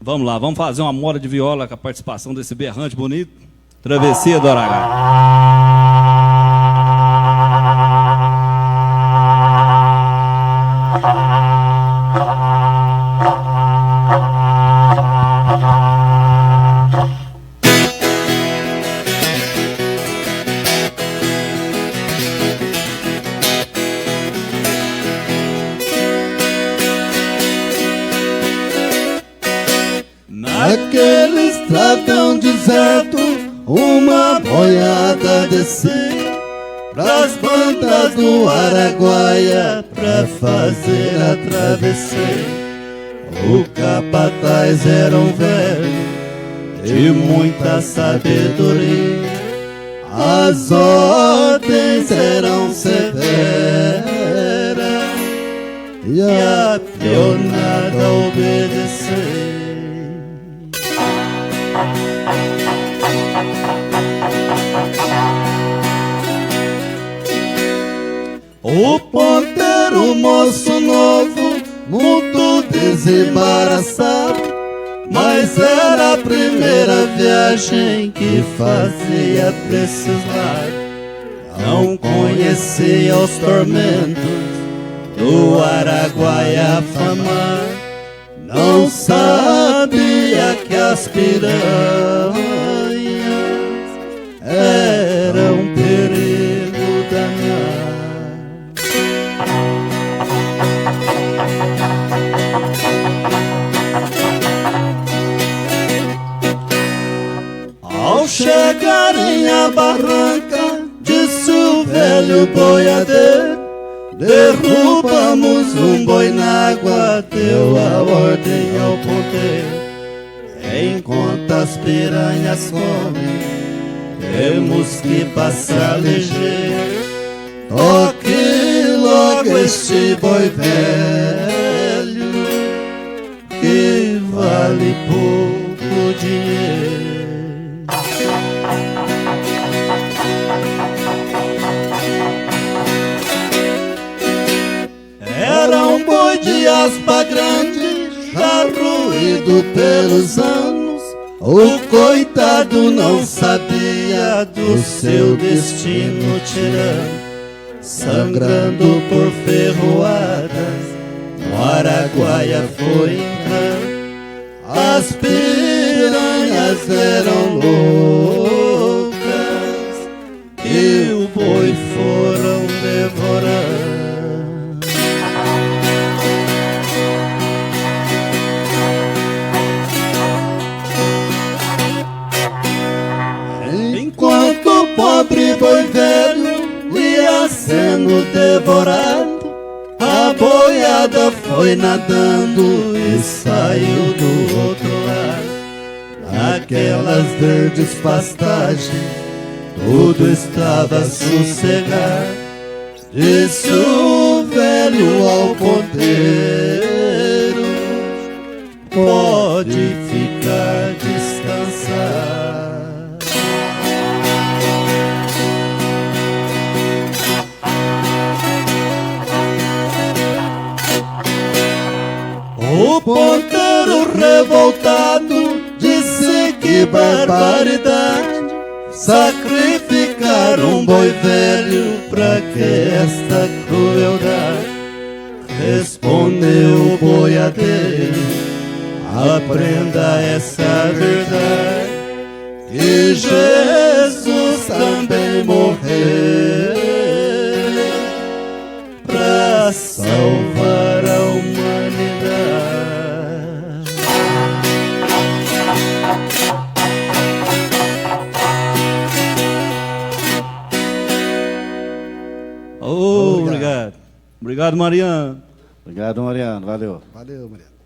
Vamos lá, vamos fazer uma moda de viola com a participação desse berrante bonito. Travessia do Aragá. Naquele estradão deserto, uma boiada descia pras bandas do Araguaia pra fazer a travessia. O capataz era um velho de muita sabedoria, as ordens eram severas e a peonada obedecer. O ponteiro, moço novo, muito desembaraçado, mas era a primeira viagem que fazia pra esses lares. Não conhecia os tormentos do Araguaia famar, não sabia que as piranhas eram um perigo danado. Ao chegarem à barranca, disse o velho boiadeiro, derrubamos um boi na água, deu a ordem ao ponteiro. Enquanto as piranhas comem, temos que passar ligeiro. Toque logo este boi velho, que vale pouco dinheiro. Era um boi de aspa grande, já ruído pelos anos. O coitado não sabia do seu destino tirano, sangrando por ferroadas, no Araguaia foi entrando. As piranhas eram loucas e o boi foram devorando. Enquanto o pobre boi velho ia sendo devorado, a boiada foi nadando e saiu do outro lado. Naquelas verdes pastagens, tudo estava sossegado. Disse o velho ao ponteiro, pode ficar descansado. O ponteiro revoltado disse que barbaridade, sacrificar um boi velho pra que esta crueldade. Respondeu o boiadeiro, aprenda essa verdade, que Jesus também morreu pra salvar a humanidade. Oh, obrigado. Obrigado, Mariano. Obrigado, Mariano. Valeu. Valeu, Mariano.